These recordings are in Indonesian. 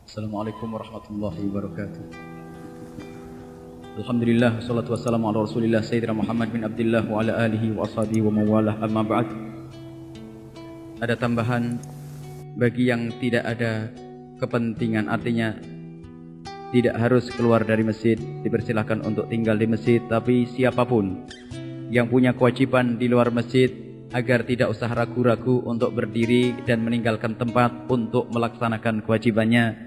Assalamualaikum warahmatullahi wabarakatuh. Alhamdulillah, wassalatu wassalamu ala rasulillah Sayyidina Muhammad bin Abdullah wa ala alihi wa ashabihi wa mawalah, amma ba'd. Ada tambahan bagi yang tidak ada kepentingan, artinya tidak harus keluar dari masjid, dipersilahkan untuk tinggal di masjid. Tapi siapapun yang punya kewajiban di luar masjid, agar tidak usah ragu-ragu untuk berdiri dan meninggalkan tempat untuk melaksanakan kewajibannya.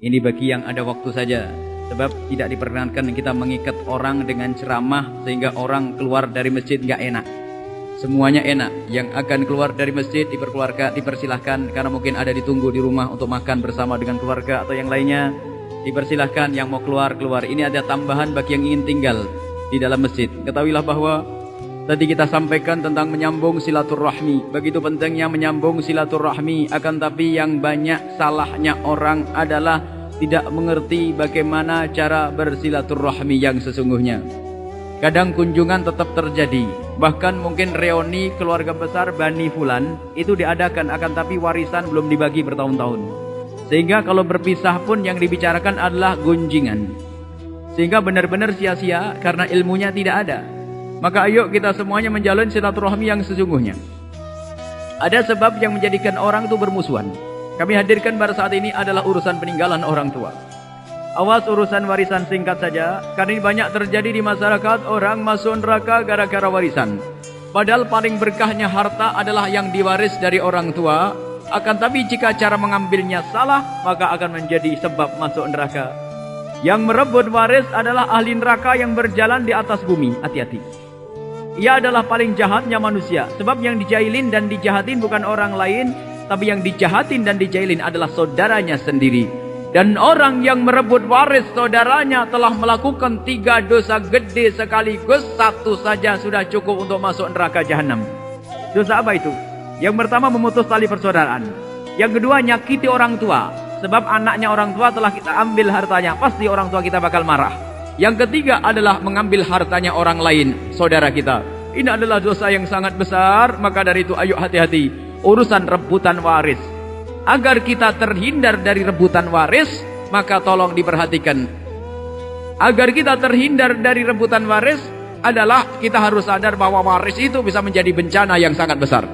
Ini bagi yang ada waktu saja, sebab tidak diperkenankan kita mengikat orang dengan ceramah sehingga orang keluar dari masjid nggak enak. Semuanya enak. Yang akan keluar dari masjid dipersilahkan, karena mungkin ada ditunggu di rumah untuk makan bersama dengan keluarga atau yang lainnya. Dipersilahkan yang mau keluar. Ini ada tambahan bagi yang ingin tinggal di dalam masjid. Ketahuilah bahwa tadi kita sampaikan tentang menyambung silaturahmi. Begitu pentingnya menyambung silaturahmi. Akan tapi yang banyak salahnya orang adalah tidak mengerti bagaimana cara bersilaturahmi yang sesungguhnya. Kadang kunjungan tetap terjadi. Bahkan mungkin reuni keluarga besar Bani Fulan itu diadakan, akan tapi warisan belum dibagi bertahun-tahun. Sehingga kalau berpisah pun yang dibicarakan adalah gunjingan. Sehingga benar-benar sia-sia karena ilmunya tidak ada. Maka ayo kita semuanya menjalin silaturahmi yang sesungguhnya. Ada sebab yang menjadikan orang itu bermusuhan. Kami hadirkan pada saat ini adalah urusan peninggalan orang tua. Awas urusan warisan, singkat saja, karena ini banyak terjadi di masyarakat. Orang masuk neraka gara-gara warisan. Padahal paling berkahnya harta adalah yang diwaris dari orang tua. Akan tapi jika cara mengambilnya salah, maka akan menjadi sebab masuk neraka. Yang merebut waris adalah ahli neraka yang berjalan di atas bumi. Hati-hati. Ia adalah paling jahatnya manusia. Sebab yang dijailin dan dijahatin bukan orang lain, tapi yang dijahatin dan dijailin adalah saudaranya sendiri. Dan orang yang merebut waris saudaranya telah melakukan 3 dosa gede sekaligus. 1 saja sudah cukup untuk masuk neraka jahanam. Dosa apa itu? Yang pertama, memutus tali persaudaraan. Yang kedua, nyakiti orang tua. Sebab anaknya orang tua telah kita ambil hartanya, pasti orang tua kita bakal marah. Yang ketiga adalah mengambil hartanya orang lain, saudara kita. Ini adalah dosa yang sangat besar. Maka dari itu ayo hati-hati urusan rebutan waris. Agar kita terhindar dari rebutan waris, maka tolong diperhatikan. Agar kita terhindar dari rebutan waris adalah kita harus sadar bahwa waris itu bisa menjadi bencana yang sangat besar.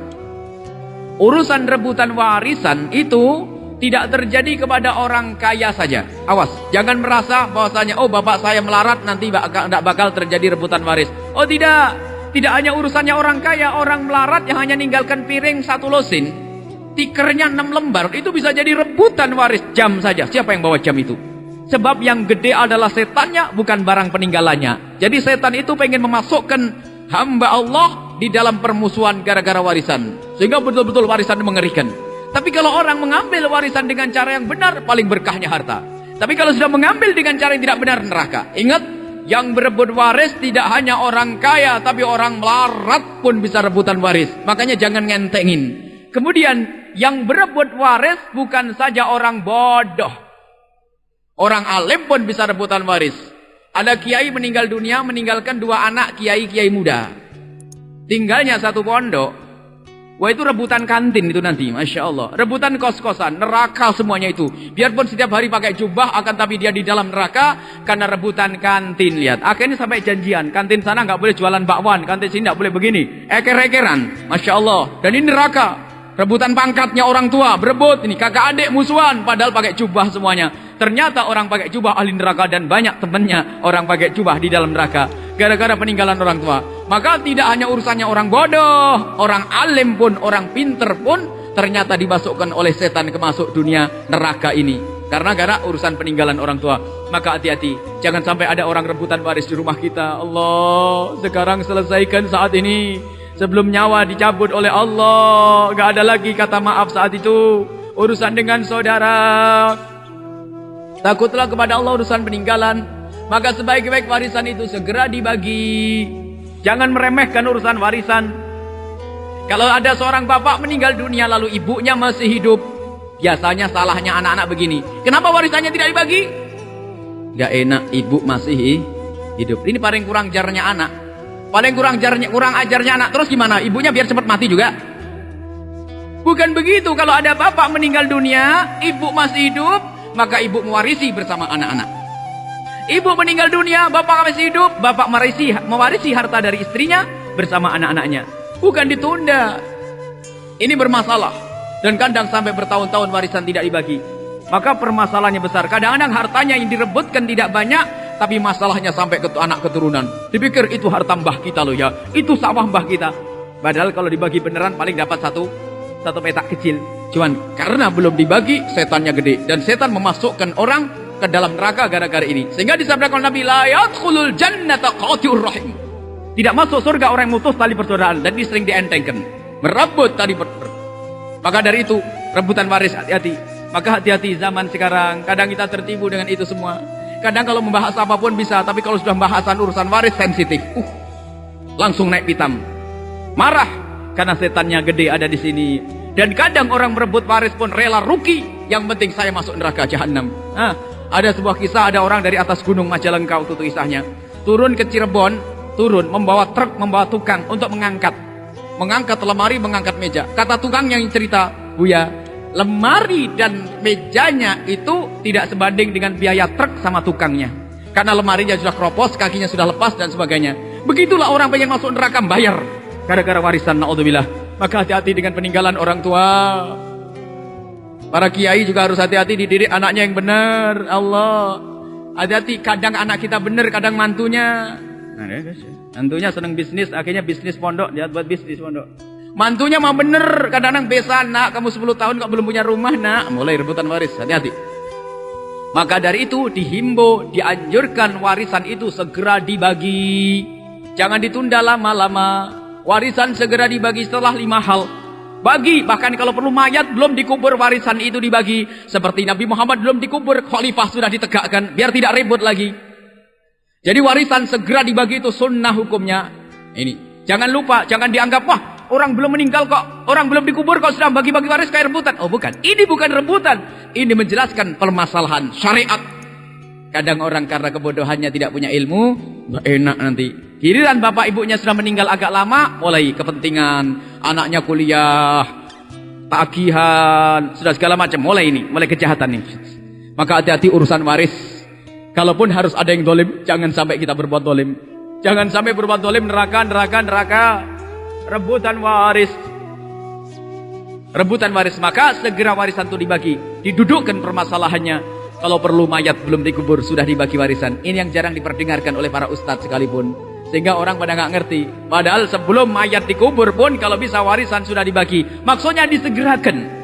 Urusan rebutan warisan itu tidak terjadi kepada orang kaya saja. Awas, jangan merasa bahwasanya oh bapak saya melarat nanti tidak bakal terjadi rebutan waris. Oh tidak. Tidak hanya urusannya orang kaya, orang melarat yang hanya ninggalkan piring 1 losin, tikernya 6 lembar, itu bisa jadi rebutan waris. Jam saja, siapa yang bawa jam itu? Sebab yang gede adalah setannya, bukan barang peninggalannya. Jadi setan itu pengen memasukkan hamba Allah di dalam permusuhan gara-gara warisan. Sehingga betul-betul warisan mengerikan. Tapi kalau orang mengambil warisan dengan cara yang benar, paling berkahnya harta. Tapi kalau sudah mengambil dengan cara yang tidak benar, neraka. Ingat, yang berebut waris tidak hanya orang kaya, tapi orang melarat pun bisa rebutan waris. Makanya jangan ngentengin. Kemudian yang berebut waris bukan saja orang bodoh. Orang alim pun bisa rebutan waris. Ada kiai meninggal dunia, meninggalkan 2 anak kiai-kiai muda. Tinggalnya 1 pondok. Wah, itu rebutan kantin itu nanti, Masya Allah. Rebutan kos-kosan, neraka semuanya itu. Biarpun setiap hari pakai jubah, akan tapi dia di dalam neraka karena rebutan kantin. Lihat, akhirnya sampai janjian. Kantin sana nggak boleh jualan bakwan, kantin sini nggak boleh begini. Eker-ekeran, Masya Allah. Dan ini neraka. Rebutan pangkatnya orang tua, berebut. Ini kakak adik musuhan, padahal pakai jubah semuanya. Ternyata orang pakai jubah ahli neraka dan banyak temannya orang pakai jubah di dalam neraka. Gara-gara peninggalan orang tua. Maka tidak hanya urusannya orang bodoh, orang alim pun, orang pinter pun ternyata dimasukkan oleh setan ke masuk dunia neraka ini. Karena gara urusan peninggalan orang tua. Maka hati-hati, jangan sampai ada orang rebutan waris di rumah kita. Allah, sekarang selesaikan saat ini. Sebelum nyawa dicabut oleh Allah, gak ada lagi kata maaf saat itu. Urusan dengan saudara. Takutlah kepada Allah urusan peninggalan. Maka sebaik-baik warisan itu segera dibagi. Jangan meremehkan urusan warisan. Kalau ada seorang bapak meninggal dunia lalu ibunya masih hidup, biasanya salahnya anak-anak begini. Kenapa warisannya tidak dibagi? Gak enak, ibu masih hidup. Ini paling kurang jarnya anak. Paling kurang ajarnya anak. Terus gimana? Ibunya biar cepat mati juga? Bukan begitu. Kalau ada bapak meninggal dunia, ibu masih hidup, maka ibu mewarisi bersama anak-anak. Ibu meninggal dunia, bapak masih hidup, bapak mewarisi harta dari istrinya bersama anak-anaknya. Bukan ditunda. Ini bermasalah. Dan kadang sampai bertahun-tahun warisan tidak dibagi. Maka permasalahannya besar. Kadang-kadang hartanya yang direbutkan tidak banyak, tapi masalahnya sampai ke anak keturunan. Dipikir itu harta mbah kita loh ya, itu sawah mbah kita. Padahal kalau dibagi beneran paling dapat satu petak kecil. Cuman karena belum dibagi, setannya gede. Dan setan memasukkan orang ke dalam neraka gara-gara ini. Sehingga disabdakan Nabi, la yadkhulul jannata qati'ur rahim. Tidak masuk surga orang yang mutus tali persaudaraan. Dan ini sering dientengkan. Merebut tali persaudaraan. Maka dari itu, rebutan waris hati-hati. Maka hati-hati zaman sekarang. Kadang kita tertipu dengan itu semua. Kadang kalau membahas apapun bisa. Tapi kalau sudah bahasan urusan waris sensitif. Langsung naik pitam. Marah. Karena setannya gede ada di sini. Dan kadang orang merebut waris pun rela rugi. Yang penting saya masuk neraka jahanam. Ada sebuah kisah, ada orang dari atas gunung Majalengka itu kisahnya. Turun ke Cirebon, membawa truk, membawa tukang untuk mengangkat lemari, mengangkat meja. Kata tukang yang cerita, Buya, lemari dan mejanya itu tidak sebanding dengan biaya truk sama tukangnya. Karena lemarinya sudah keropos, kakinya sudah lepas dan sebagainya. Begitulah orang pengen masuk neraka bayar. Gara-gara warisan, na'udzubillah. Maka hati-hati dengan peninggalan orang tua. Para kiai juga harus hati-hati dididik anaknya yang benar. Allah. Hati-hati, kadang anak kita benar, kadang mantunya. Mantunya senang bisnis, akhirnya bisnis pondok, dia buat bisnis pondok. Mantunya mah bener, kadang-kadang besan, nak kamu 10 tahun kok belum punya rumah, nak. Mulai rebutan waris, hati-hati. Maka dari itu dihimbau, dianjurkan warisan itu segera dibagi. Jangan ditunda lama-lama. Warisan segera dibagi setelah 5 hal. Bagi, bahkan kalau perlu mayat belum dikubur, warisan itu dibagi. Seperti Nabi Muhammad belum dikubur, khalifah sudah ditegakkan, biar tidak ribut lagi. Jadi warisan segera dibagi itu sunnah hukumnya. Ini, jangan lupa, jangan dianggap, wah orang belum meninggal kok, orang belum dikubur kok sudah bagi-bagi waris kayak rebutan. Oh bukan, ini bukan rebutan. Ini menjelaskan permasalahan syariat. Kadang orang karena kebodohannya tidak punya ilmu, nggak enak nanti. Giliran bapak ibunya sudah meninggal agak lama, mulai kepentingan, anaknya kuliah, tagihan, sudah segala macam, mulai kejahatan nih. Maka hati-hati urusan waris. Kalaupun harus ada yang dolim, jangan sampai kita berbuat dolim. Jangan sampai berbuat dolim, neraka. Rebutan waris. Rebutan waris, maka segera warisan itu dibagi. Didudukkan permasalahannya. Kalau perlu mayat belum dikubur, sudah dibagi warisan. Ini yang jarang diperdengarkan oleh para ustadz sekalipun. Sehingga orang pada nggak ngerti. Padahal sebelum mayat dikubur pun kalau bisa warisan sudah dibagi. Maksudnya disegerakan.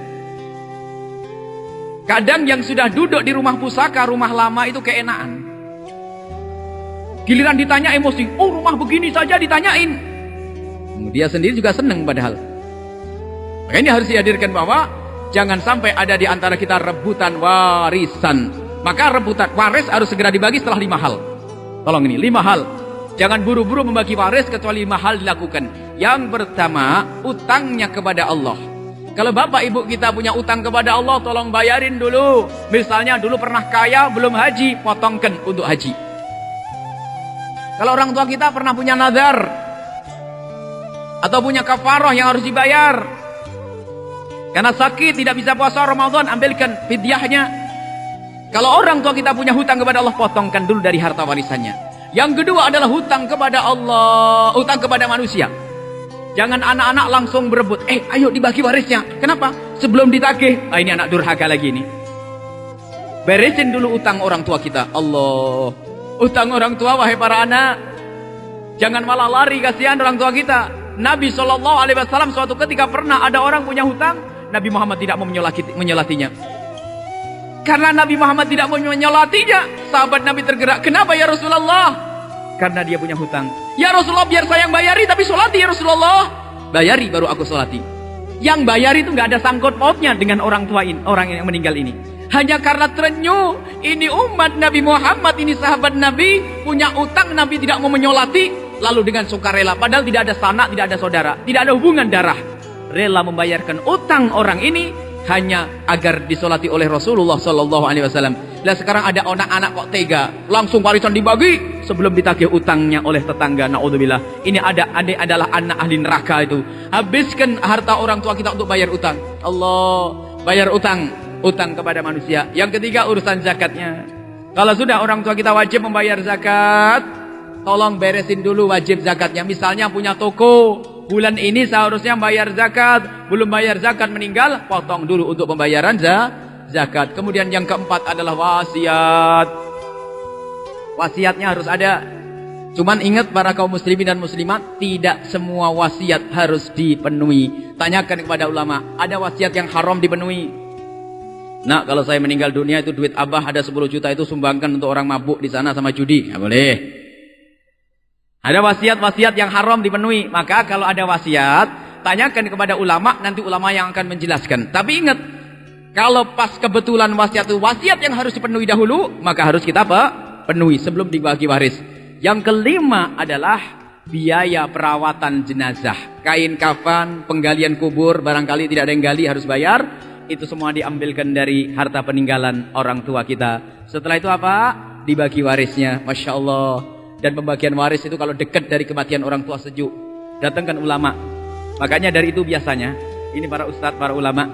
Kadang yang sudah duduk di rumah pusaka, rumah lama itu keenaan. Giliran ditanya emosi. Oh rumah begini saja ditanyain. Dia sendiri juga senang padahal. Maka ini harus dihadirkan bahwa jangan sampai ada di antara kita rebutan warisan. Maka rebutan waris harus segera dibagi setelah 5 hal. Tolong ini 5 hal. Jangan buru-buru membagi waris kecuali 5 hal dilakukan. Yang pertama, utangnya kepada Allah. Kalau bapak ibu kita punya utang kepada Allah, tolong bayarin dulu. Misalnya dulu pernah kaya, belum haji, potongkan untuk haji. Kalau orang tua kita pernah punya nazar atau punya kafarah yang harus dibayar, karena sakit tidak bisa puasa Ramadan, ambilkan fidyahnya. Kalau orang tua kita punya hutang kepada Allah, potongkan dulu dari harta warisannya. Yang kedua adalah hutang kepada Allah, hutang kepada manusia. Jangan anak-anak langsung berebut. Ayo dibagi warisnya. Kenapa? Sebelum ditagih. Ini anak durhaka lagi ini. Beresin dulu utang orang tua kita. Allah. Utang orang tua, wahai para anak. Jangan malah lari, kasihan orang tua kita. Nabi SAW suatu ketika pernah ada orang punya hutang. Nabi Muhammad tidak mau menyolatinya. Karena Nabi Muhammad tidak mau menyolatinya, sahabat Nabi tergerak. Kenapa ya Rasulullah? Karena dia punya hutang. Ya Rasulullah, biar saya yang bayari, tapi solati ya Rasulullah. Bayari baru aku solati. Yang bayari itu nggak ada sangkut pautnya dengan orang tua ini, orang yang meninggal ini. Hanya karena terenyuh, ini umat Nabi Muhammad, ini sahabat Nabi, punya utang, Nabi tidak mau menyolati, lalu dengan sukarela. Padahal tidak ada sanak, tidak ada saudara, tidak ada hubungan darah. Rela membayarkan utang orang ini hanya agar disolati oleh Rasulullah SAW. Nah sekarang ada anak-anak kok tega, langsung warisan dibagi sebelum ditagih utangnya oleh tetangga. Naudzubillah. Ini adalah anak ahli neraka itu. Habiskan harta orang tua kita untuk bayar utang. Allah, bayar utang. utang kepada manusia. Yang ketiga urusan zakatnya. Kalau sudah orang tua kita wajib membayar zakat, tolong beresin dulu wajib zakatnya. Misalnya punya toko, bulan ini seharusnya bayar zakat, belum bayar zakat meninggal, potong dulu untuk pembayaran zakat. Kemudian yang keempat adalah wasiat. Wasiatnya harus ada. Cuman ingat para kaum muslimin dan muslimat, tidak semua wasiat harus dipenuhi. Tanyakan kepada ulama, ada wasiat yang haram dipenuhi. Nah, kalau saya meninggal dunia itu duit abah ada 10 juta itu sumbangkan untuk orang mabuk di sana sama judi. Nggak boleh. Ada wasiat-wasiat yang haram dipenuhi. Maka kalau ada wasiat, tanyakan kepada ulama, nanti ulama yang akan menjelaskan. Tapi ingat, kalau pas kebetulan wasiat itu wasiat yang harus dipenuhi dahulu, maka harus kita penuhi sebelum dibagi waris. Yang kelima adalah biaya perawatan jenazah. Kain kafan, penggalian kubur, barangkali tidak ada yang gali harus bayar. Itu semua diambilkan dari harta peninggalan orang tua kita. Setelah itu apa? Dibagi warisnya. Masya Allah. Dan pembagian waris itu kalau dekat dari kematian orang tua sejuk, datangkan ulama. Makanya dari itu biasanya, ini para ustadz, para ulama,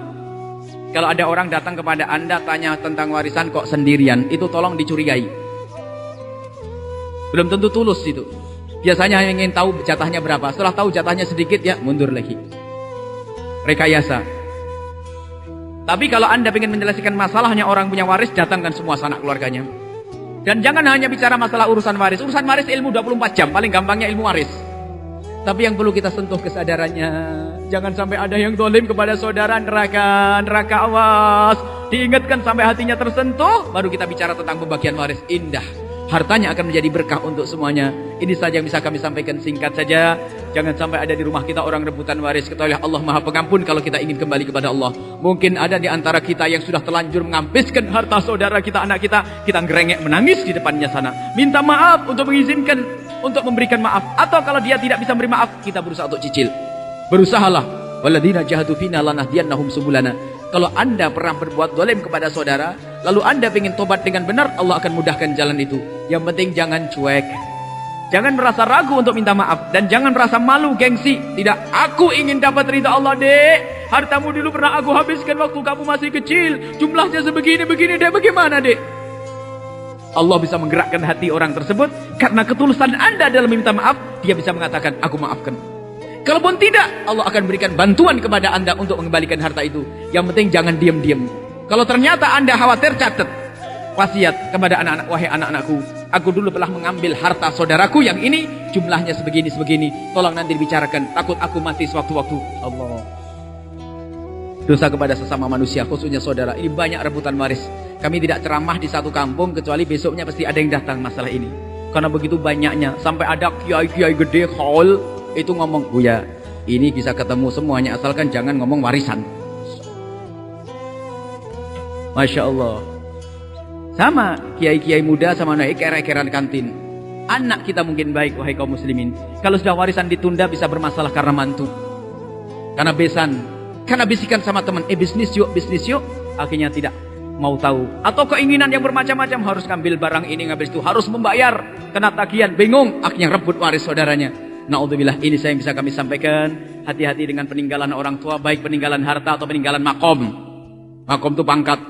kalau ada orang datang kepada anda tanya tentang warisan kok sendirian, itu tolong dicurigai. Belum tentu tulus itu. Biasanya ingin tahu jatahnya berapa. Setelah tahu jatahnya sedikit, ya mundur lagi. Rekayasa. Tapi kalau anda ingin menjelaskan masalahnya orang punya waris, datangkan semua sanak keluarganya. Dan jangan hanya bicara masalah urusan waris. Urusan waris ilmu 24 jam. Paling gampangnya ilmu waris. Tapi yang perlu kita sentuh kesadarannya. Jangan sampai ada yang zalim kepada saudara, neraka. Neraka awas. Diingatkan sampai hatinya tersentuh. Baru kita bicara tentang pembagian waris. Indah. Hartanya akan menjadi berkah untuk semuanya. Ini saja yang bisa kami sampaikan, singkat saja. Jangan sampai ada di rumah kita orang rebutan waris. Ketahuilah Allah Maha Pengampun kalau kita ingin kembali kepada Allah. Mungkin ada di antara kita yang sudah terlanjur menghabiskan harta saudara kita, anak kita. Kita ngerengek menangis di depannya sana. Minta maaf untuk mengizinkan, untuk memberikan maaf. Atau kalau dia tidak bisa memberi maaf, kita berusaha untuk cicil. Berusahalah. Walladzina jahadu fina lanahdiyannahum subulana. Kalau anda pernah berbuat zalim kepada saudara, lalu anda ingin tobat dengan benar, Allah akan mudahkan jalan itu. Yang penting jangan cuek. Jangan merasa ragu untuk minta maaf. Dan jangan merasa malu, gengsi. Tidak, aku ingin dapat ridha Allah, dek. Hartamu dulu pernah aku habiskan waktu kamu masih kecil. Jumlahnya sebegini-begini, dek. Bagaimana, dek? Allah bisa menggerakkan hati orang tersebut. Karena ketulusan anda dalam meminta maaf, dia bisa mengatakan, aku maafkan. Kalaupun tidak, Allah akan berikan bantuan kepada anda untuk mengembalikan harta itu. Yang penting jangan diam-diam. Kalau ternyata anda khawatir, catat wasiat kepada anak-anak. Wahai anak-anakku, aku dulu telah mengambil harta saudaraku yang ini, jumlahnya sebegini-sebegini. Tolong nanti dibicarakan, takut aku mati sewaktu-waktu. Allah. Dosa kepada sesama manusia, khususnya saudara. Ini banyak rebutan waris. Kami tidak ceramah di satu kampung, kecuali besoknya pasti ada yang datang masalah ini. Karena begitu banyaknya, sampai ada kiai-kiai gede haul itu ngomong, Buya, ini bisa ketemu semuanya asalkan jangan ngomong warisan. Masya Allah. Sama kiai-kiai muda sama naik kere-keran kantin. Anak kita mungkin baik, wahai kaum muslimin. Kalau sudah warisan ditunda bisa bermasalah karena mantu, karena besan, karena bisikan sama teman, bisnis yuk, bisnis yuk. Akhirnya tidak mau tahu. Atau keinginan yang bermacam-macam, harus ngambil barang ini, ngambil itu, harus membayar, kena tagihan, bingung, akhirnya rebut waris saudaranya. Na'udzubillah, ini saya yang bisa kami sampaikan. Hati-hati dengan peninggalan orang tua, baik peninggalan harta atau peninggalan makom. Makom itu pangkat,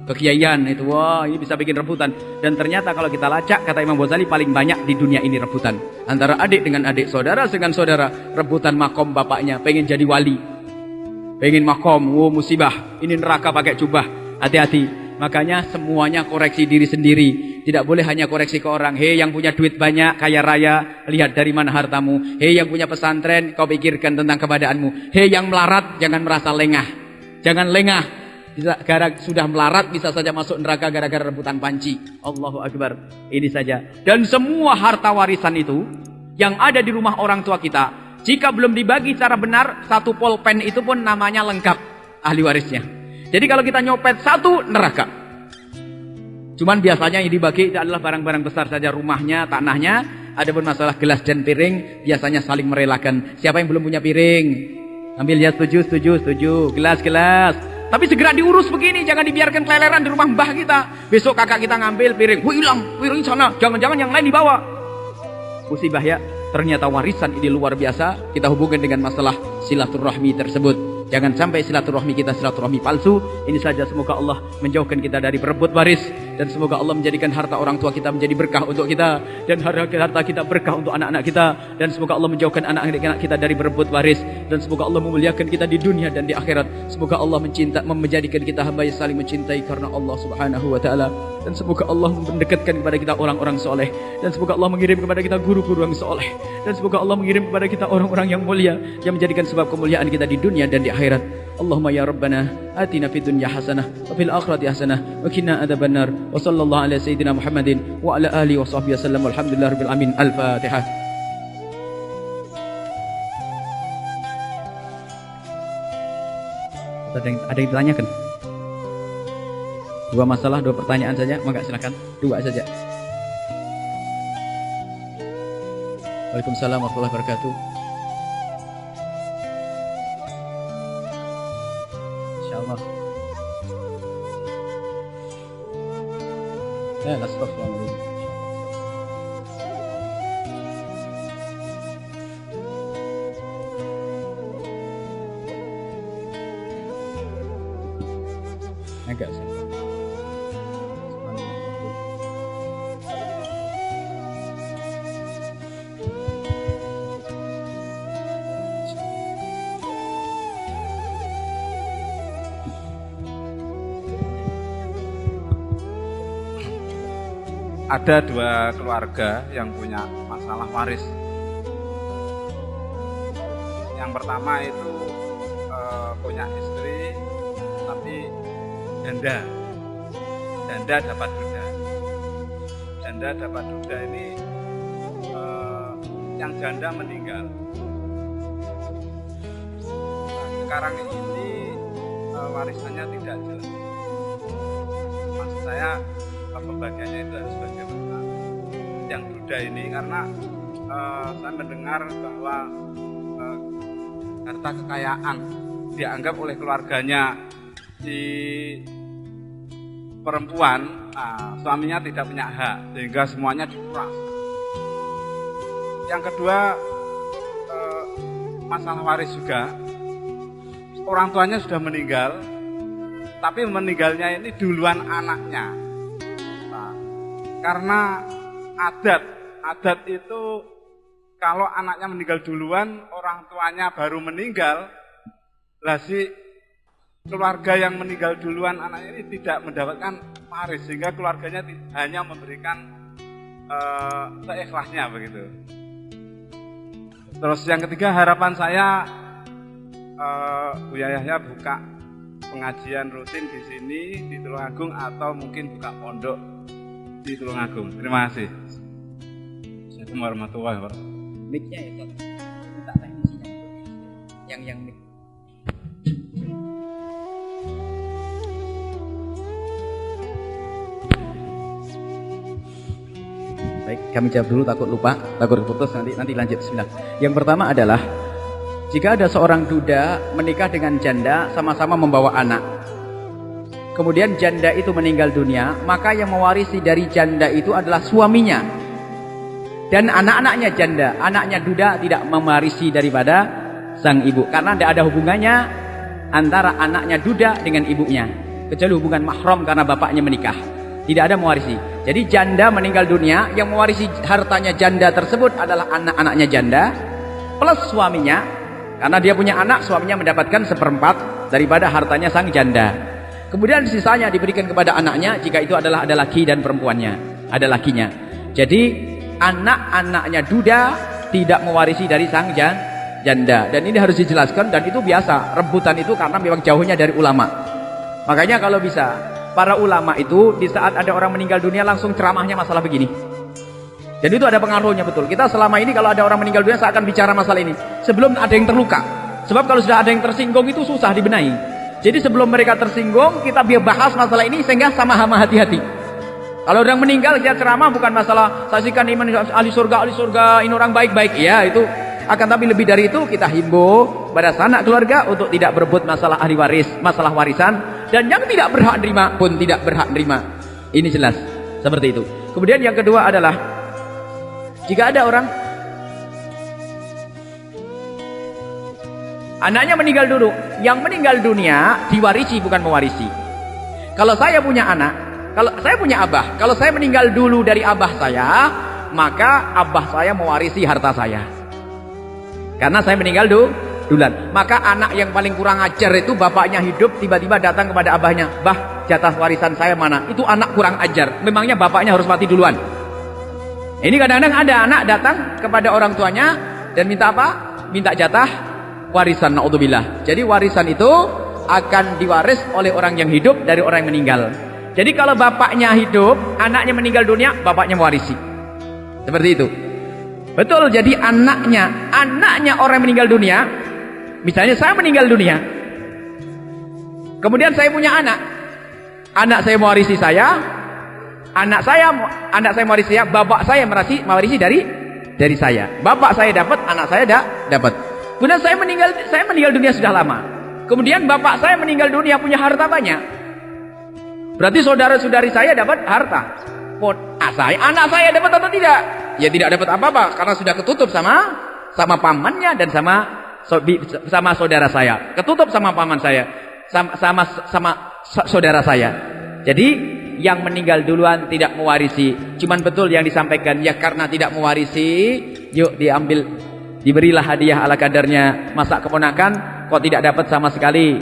kekiaian itu. Wah, ini bisa bikin rebutan. Dan ternyata kalau kita lacak, kata Imam Ghazali, paling banyak di dunia ini rebutan. Antara adik dengan adik, saudara dengan saudara. Rebutan makom bapaknya, pengen jadi wali, pengen makom, musibah. Ini neraka pakai jubah. Hati-hati. Makanya semuanya koreksi diri sendiri. Tidak boleh hanya koreksi ke orang. Hei yang punya duit banyak, kaya raya, lihat dari mana hartamu. Hei yang punya pesantren, kau pikirkan tentang keadaanmu. Hei yang melarat, jangan merasa lengah. Jangan lengah. Sudah melarat bisa saja masuk neraka gara-gara rebutan panci. Allahu Akbar. Ini saja. Dan semua harta warisan itu yang ada di rumah orang tua kita, jika belum dibagi secara benar, satu pulpen itu pun namanya lengkap ahli warisnya. Jadi kalau kita nyopet satu, neraka. Cuman biasanya yang dibagi itu adalah barang-barang besar saja, rumahnya, tanahnya. Ada pun masalah gelas dan piring, biasanya saling merelakan. Siapa yang belum punya piring? Ambil ya, setuju. Gelas. Tapi segera diurus begini, jangan dibiarkan keleleran di rumah mbah kita. Besok kakak kita ngambil piring, hilang, piring sana. Jangan-jangan yang lain dibawa. Musibah ya. Ternyata warisan ini luar biasa. Kita hubungkan dengan masalah silaturahmi tersebut. Jangan sampai silaturahmi kita silaturahmi palsu. Ini saja, semoga Allah menjauhkan kita dari berebut waris, dan semoga Allah menjadikan harta orang tua kita menjadi berkah untuk kita, dan harta kita berkah untuk anak-anak kita, dan semoga Allah menjauhkan anak-anak kita dari berebut waris, dan semoga Allah memuliakan kita di dunia dan di akhirat. Semoga Allah menjadikan kita hamba yang saling mencintai karena Allah Subhanahu wa taala, dan semoga Allah mendekatkan kepada kita orang-orang soleh, dan semoga Allah mengirim kepada kita guru-guru yang soleh, dan semoga Allah mengirim kepada kita orang-orang yang mulia yang menjadikan sebab kemuliaan kita di dunia dan di akhirat. Allahumma ya Rabbana atina fid dunya hasanah wa fil akhirati hasanah wa qina adzabannar wa sallallahu ala sayyidina Muhammadin wa ala alihi wa sahbihi wasallam walhamdulillahirabbil alamin. Al-Fatihah. Ada yang ditanyakan? Dua masalah, dua pertanyaan saja, maka silakan dua saja. Waalaikumsalam warahmatullahi wabarakatuh. Insyaallah. Ya, astagfirullah. Agak sih. Ada dua keluarga yang punya masalah waris. Yang pertama itu punya istri tapi janda dapat duda. Janda dapat duda ini yang janda meninggal. Nah, sekarang ini warisannya tidak jelas. Maksud saya pembagiannya itu harus bagaimana yang duda ini, karena saya mendengar bahwa harta kekayaan dianggap oleh keluarganya di perempuan, suaminya tidak punya hak sehingga semuanya dikuras. Yang kedua, masalah waris juga, orang tuanya sudah meninggal tapi meninggalnya ini duluan anaknya. Karena adat itu kalau anaknya meninggal duluan, orang tuanya baru meninggal, lah si keluarga yang meninggal duluan anaknya ini tidak mendapatkan waris, sehingga keluarganya hanya memberikan seikhlasnya begitu. Terus yang ketiga, harapan saya Buya Yahya buka pengajian rutin di sini di Tulungagung, atau mungkin buka pondok di Tulungagung. Terima kasih. Assalamualaikum warahmatullahi wabarakatuh. Mic-nya itu minta teknisinya. Yang mic. Baik, kami jawab dulu, takut lupa, takut putus, nanti lanjut. Bismillah. Yang pertama adalah jika ada seorang duda menikah dengan janda, sama-sama membawa anak. Kemudian janda itu meninggal dunia, maka yang mewarisi dari janda itu adalah suaminya dan anak-anaknya janda. Anaknya duda tidak mewarisi daripada sang ibu, karena tidak ada hubungannya antara anaknya duda dengan ibunya, kecuali hubungan mahram karena bapaknya menikah. Tidak ada mewarisi. Jadi janda meninggal dunia, yang mewarisi hartanya janda tersebut adalah anak-anaknya janda plus suaminya, karena dia punya anak, suaminya mendapatkan seperempat daripada hartanya sang janda. Kemudian sisanya diberikan kepada anaknya jika itu adalah ada laki dan perempuannya, ada lakinya. Jadi anak-anaknya duda tidak mewarisi dari sang janda, dan ini harus dijelaskan. Dan itu biasa rebutan itu karena memang jauhnya dari ulama. Makanya kalau bisa para ulama itu di saat ada orang meninggal dunia langsung ceramahnya masalah begini. Dan itu ada pengaruhnya betul. Kita selama ini kalau ada orang meninggal dunia saya akan bicara masalah ini sebelum ada yang terluka. Sebab kalau sudah ada yang tersinggung itu susah dibenahi. Jadi sebelum mereka tersinggung, kita biar bahas masalah ini sehingga sama-sama hati-hati. Kalau orang meninggal, kita ceramah bukan masalah saksikan iman ahli surga, ini orang baik-baik. Ya, itu akan, tapi lebih dari itu kita himbau pada sanak keluarga untuk tidak berebut masalah ahli waris, masalah warisan, dan yang tidak berhak nerima pun tidak berhak nerima. Ini jelas seperti itu. Kemudian yang kedua adalah jika ada orang Anaknya meninggal dulu. Yang meninggal dunia diwarisi bukan mewarisi. Kalau saya punya anak, kalau saya punya abah, kalau saya meninggal dulu dari abah saya, maka abah saya mewarisi harta saya. Karena saya meninggal duluan. Maka anak yang paling kurang ajar itu bapaknya hidup tiba-tiba datang kepada abahnya, "Bah, jatah warisan saya mana?" Itu anak kurang ajar. Memangnya bapaknya harus mati duluan. Ini kadang-kadang ada anak datang kepada orang tuanya dan minta apa? Minta jatah warisan, naudzubillah. Jadi warisan itu akan diwaris oleh orang yang hidup dari orang yang meninggal. Jadi kalau bapaknya hidup, anaknya meninggal dunia, bapaknya mewarisi. Seperti itu. Betul, jadi anaknya orang yang meninggal dunia, misalnya saya meninggal dunia, kemudian saya punya anak saya mewarisi saya, anak saya mewarisi saya, bapak saya mewarisi dari saya. Bapak saya dapat, anak saya dapat. Kemudian saya meninggal dunia sudah lama. Kemudian bapak saya meninggal dunia punya harta banyak. Berarti saudara-saudari saya dapat harta. Anak saya dapat atau tidak? Ya tidak dapat apa-apa karena sudah ketutup sama pamannya dan sama saudara saya. Ketutup sama paman saya, sama saudara saya. Jadi yang meninggal duluan tidak mewarisi. Cuman betul yang disampaikan, ya karena tidak mewarisi, yuk diberilah hadiah ala kadarnya. Masa keponakan kok tidak dapat sama sekali,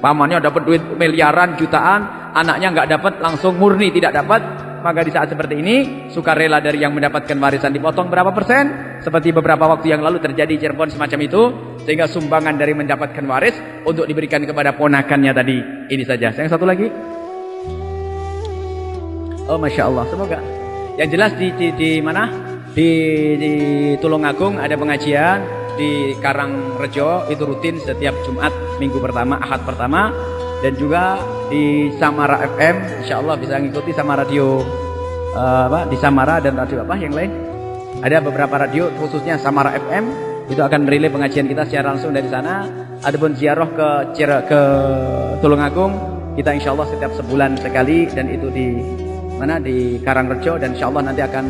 pamannya dapat duit miliaran, jutaan, anaknya nggak dapat, langsung murni tidak dapat. Maka di saat seperti ini sukarela dari yang mendapatkan warisan dipotong berapa persen, seperti beberapa waktu yang lalu terjadi di Cirebon semacam itu, sehingga sumbangan dari mendapatkan waris untuk diberikan kepada ponakannya tadi. Ini saja. Yang satu lagi, oh masya Allah, semoga yang jelas di mana di Tulungagung ada pengajian, di Karangrejo itu rutin setiap Jumat minggu pertama, Ahad pertama, dan juga di Samara FM, insya Allah bisa mengikuti sama radio di Samara dan radio yang lain. Ada beberapa radio khususnya Samara FM itu akan merilai pengajian kita secara langsung dari sana. Adapun ziarah ke Tulungagung kita insya Allah setiap sebulan sekali, dan itu di mana di Karangrejo, dan insya Allah nanti akan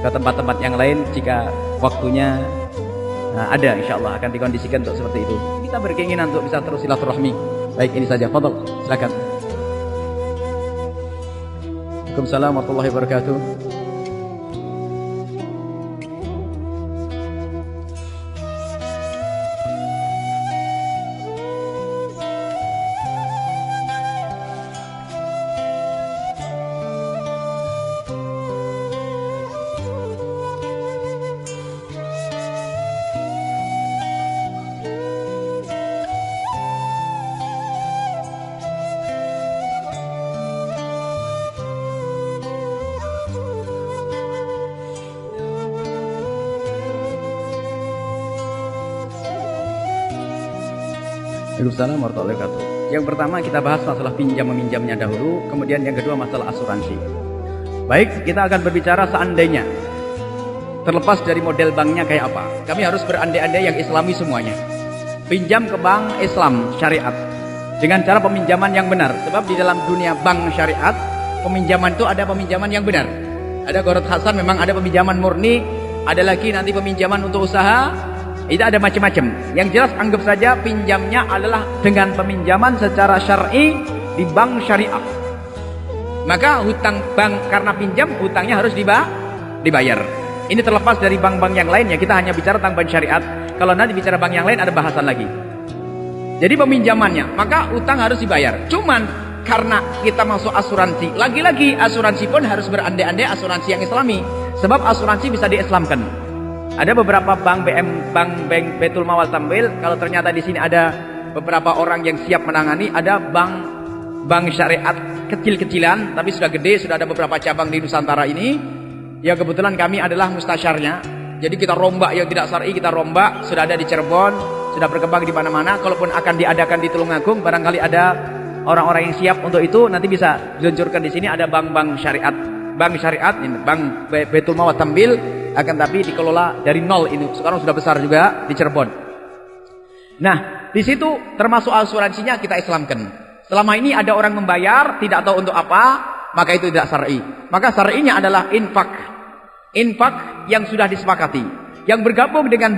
ke tempat-tempat yang lain jika waktunya ada, insya Allah akan dikondisikan untuk seperti itu. Kita berkeinginan untuk bisa terus silaturahmi. Baik, ini saja. Fadhal, silakan. Waalaikumsalam warahmatullahi wabarakatuh. Waalaikumsalam warahmatullahi wabarakatuh. Yang pertama kita bahas masalah pinjam meminjamnya dahulu, kemudian yang kedua masalah asuransi. Baik, kita akan berbicara seandainya, terlepas dari model banknya kayak apa. Kami harus berandai-andai yang islami semuanya. Pinjam ke bank Islam syariat dengan cara peminjaman yang benar. Sebab di dalam dunia bank syariat, peminjaman itu ada peminjaman yang benar. Ada Gorot Hasan, memang ada peminjaman murni, ada lagi nanti peminjaman untuk usaha. Itu ada macam-macam. Yang jelas anggap saja pinjamnya adalah dengan peminjaman secara syar'i di bank syariah. Maka hutang bank karena pinjam, hutangnya harus dibayar. Ini terlepas dari bank-bank yang lain ya, kita hanya bicara tentang bank syariat. Kalau nanti bicara bank yang lain ada bahasan lagi. Jadi peminjamannya, maka hutang harus dibayar. Cuman karena kita masuk asuransi, lagi-lagi asuransi pun harus berandai-andai asuransi yang islami. Sebab asuransi bisa diislamkan. Ada beberapa bank Baitul Mawal Tamwil, kalau ternyata di sini ada beberapa orang yang siap menangani, ada bank syariat kecil-kecilan tapi sudah gede, sudah ada beberapa cabang di Nusantara ini. Ya kebetulan kami adalah mustasyarnya. Jadi kita rombak yang tidak syar'i, kita rombak, sudah ada di Cirebon, sudah berkembang di mana-mana. Kalaupun akan diadakan di Tulungagung, barangkali ada orang-orang yang siap untuk itu, nanti bisa diluncurkan di sini. Ada bank syariat, ini bank Baitul Mawal Tamwil, akan tapi dikelola dari nol ini. Sekarang sudah besar juga di Cirebon. Nah, di situ termasuk asuransinya kita Islamkan. Selama ini ada orang membayar tidak tahu untuk apa, maka itu tidak syar'i. Maka syar'inya adalah infak yang sudah disepakati. Yang bergabung dengan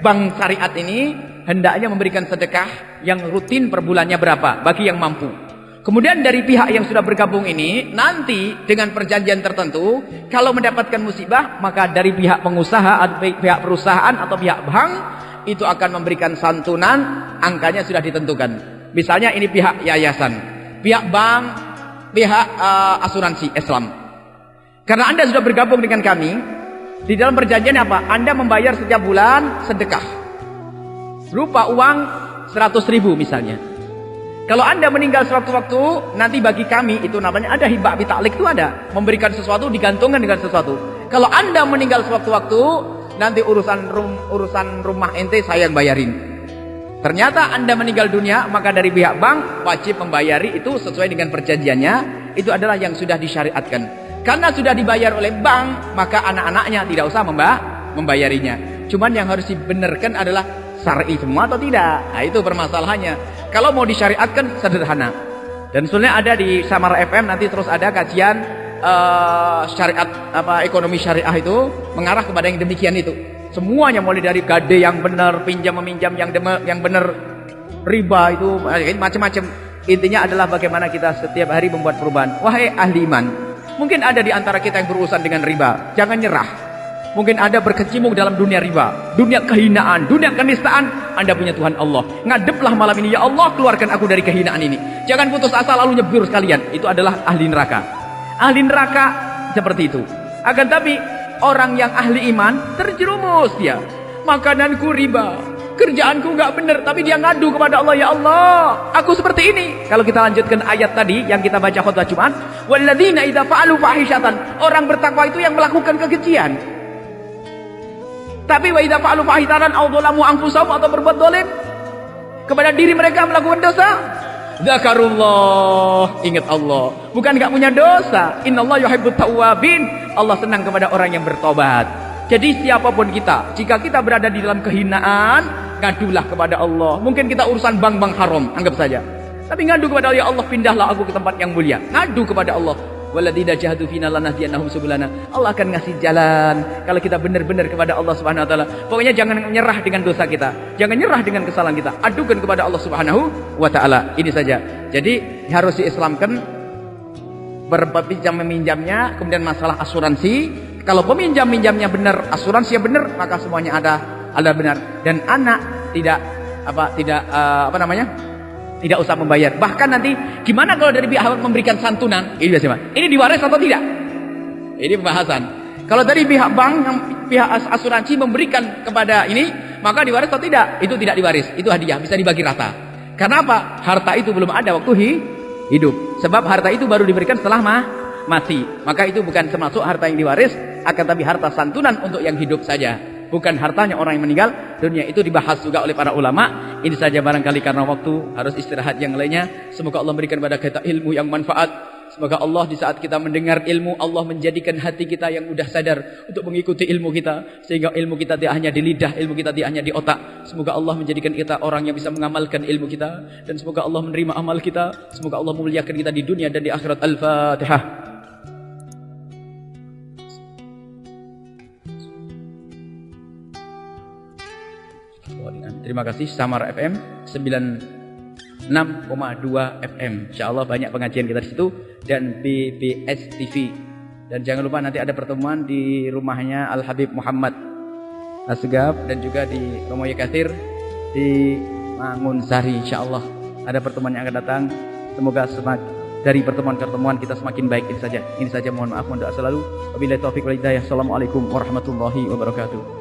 bank syariat ini hendaknya memberikan sedekah yang rutin per bulannya berapa bagi yang mampu. Kemudian dari pihak yang sudah bergabung ini, nanti dengan perjanjian tertentu, kalau mendapatkan musibah, maka dari pihak pengusaha, atau pihak perusahaan, atau pihak bank, itu akan memberikan santunan, angkanya sudah ditentukan. Misalnya ini pihak yayasan, pihak bank, pihak asuransi Islam. Karena Anda sudah bergabung dengan kami, di dalam perjanjian apa? Anda membayar setiap bulan sedekah. Berupa uang 100.000 misalnya. Kalau Anda meninggal sewaktu-waktu, nanti bagi kami itu namanya ada hibah bitaklik itu ada. Memberikan sesuatu digantungkan dengan sesuatu. Kalau Anda meninggal sewaktu-waktu, nanti urusan rumah ente saya yang bayarin. Ternyata Anda meninggal dunia, maka dari pihak bank wajib membayari itu sesuai dengan perjanjiannya. Itu adalah yang sudah disyariatkan. Karena sudah dibayar oleh bank, maka anak-anaknya tidak usah membayarinya. Cuman yang harus dibenarkan adalah syar'i semua atau tidak. Nah, itu permasalahannya. Kalau mau disyariatkan sederhana. Dan sebenarnya ada di Samara FM nanti terus ada kajian syariat ekonomi syariah itu mengarah kepada yang demikian itu. Semuanya mulai dari gade yang benar, pinjam meminjam yang benar, riba itu macam-macam. Intinya adalah bagaimana kita setiap hari membuat perubahan. Wahai ahli iman, mungkin ada di antara kita yang berurusan dengan riba. Jangan nyerah. Mungkin Anda berkecimpung dalam dunia riba, dunia kehinaan, dunia kenistaan. Anda punya Tuhan Allah. Ngadeplah malam ini, ya Allah, keluarkan aku dari kehinaan ini. Jangan putus asa lalu nyebur sekalian. Itu adalah ahli neraka. Ahli neraka seperti itu. Akan tapi orang yang ahli iman terjerumus dia. Makananku riba, kerjaanku nggak benar, tapi dia ngadu kepada Allah, ya Allah, aku seperti ini. Kalau kita lanjutkan ayat tadi yang kita baca khutbah Jumat, walladzina idza fa'alu fahishatan, orang bertakwa itu yang melakukan kekejian. Tapi wa idza fa'alu fahishatan aw dzalamu anfusahum, atau berbuat zalim kepada diri mereka melakukan dosa, dzakarullah, ingat Allah. Bukan enggak punya dosa. Innallaha yuhibbut tawwabin. Allah senang kepada orang yang bertobat. Jadi siapapun kita, jika kita berada di dalam kehinaan, ngadulah kepada Allah. Mungkin kita urusan bank-bank haram, anggap saja. Tapi ngadu kepada Allah, ya Allah, pindahlah aku ke tempat yang mulia. Ngadu kepada Allah. Walladzina jahadu fina lanahdiyannahum subulana. Allah akan ngasih jalan kalau kita benar-benar kepada Allah Subhanahu wa taala. Pokoknya jangan menyerah dengan dosa kita. Jangan nyerah dengan kesalahan kita. Adukan kepada Allah Subhanahu wa taala. Ini saja. Jadi harus diislamkan berpinjam meminjamnya, kemudian masalah asuransi. Kalau peminjam-minjamnya benar, asuransinya benar, maka semuanya ada benar. Dan anak tidak tidak usah membayar. Bahkan nanti gimana kalau dari pihak memberikan santunan? Ini biasa, ini diwaris atau tidak? Ini pembahasan. Kalau dari pihak bank, pihak asuransi memberikan kepada ini, maka diwaris atau tidak? Itu tidak diwaris, itu hadiah, bisa dibagi rata. Karena apa? Harta itu belum ada waktu hidup. Sebab harta itu baru diberikan setelah mati. Maka itu bukan termasuk harta yang diwaris, akan tapi harta santunan untuk yang hidup saja. Bukan hartanya orang yang meninggal dunia. Itu dibahas juga oleh para ulama. Ini saja barangkali karena waktu harus istirahat yang lainnya. Semoga Allah memberikan kepada kita ilmu yang manfaat. Semoga Allah di saat kita mendengar ilmu, Allah menjadikan hati kita yang mudah sadar untuk mengikuti ilmu kita. Sehingga ilmu kita tidak hanya di lidah, ilmu kita tidak hanya di otak. Semoga Allah menjadikan kita orang yang bisa mengamalkan ilmu kita. Dan semoga Allah menerima amal kita. Semoga Allah memuliakan kita di dunia dan di akhirat. Al-Fatihah. Terima kasih. Samara FM 96,2 FM. Insyaallah banyak pengajian kita di situ, dan BBS TV. Dan jangan lupa nanti ada pertemuan di rumahnya Al Habib Muhammad Asgaf, dan juga di Romo Yekathir di Mangunsari. Insyaallah ada pertemuan yang akan datang. Semoga dari pertemuan-pertemuan kita semakin baik. Ini saja. Mohon maaf, mohon doa selalu. Wabillahi taufiq wal hidayah. Assalamualaikum warahmatullahi wabarakatuh.